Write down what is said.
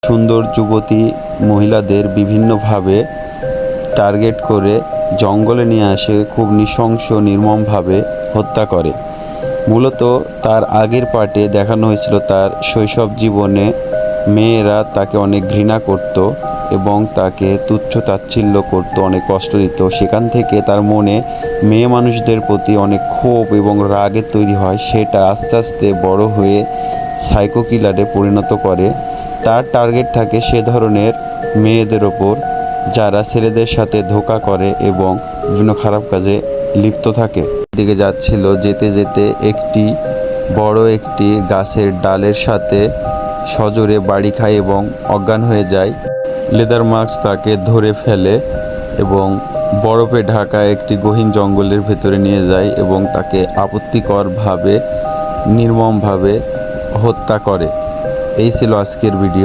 সুন্দর যুবতী মহিলাদের বিভিন্নভাবে টার্গেট করে জঙ্গলে নিয়ে আসে, খুব নৃশংস নির্মমভাবে হত্যা করে। মূলত তার আগের পার্টে দেখানো হয়েছিল তার শৈশব জীবনে মেয়েরা তাকে অনেক ঘৃণা করত এবং তাকে তুচ্ছ তাচ্ছিল্য করতো, অনেক কষ্ট দিত। সেখান থেকে তার মনে মেয়ে মানুষদের প্রতি অনেক ক্ষোভ এবং রাগের তৈরি হয়। সেটা আস্তে আস্তে বড় হয়ে সাইকো কিলারে পরিণত করে। তার টার্গেট থাকে সে ধরনের মেয়েদের ওপর যারা ছেলেদের সাথে ধোঁকা করে এবং বিভিন্ন খারাপ কাজে লিপ্ত থাকে। দিকে যাচ্ছিল, যেতে যেতে একটি গাছের ডালের সাথে সজোরে বাড়ি খায় এবং অজ্ঞান হয়ে যায়। লেদার মাস্ক তাকে ধরে ফেলে এবং বরফে ঢাকা একটি গহীন জঙ্গলের ভেতরে নিয়ে যায় এবং তাকে আপত্তিকরভাবে নির্মমভাবে হত্যা করে। এই ছিল আজকের ভিডিও।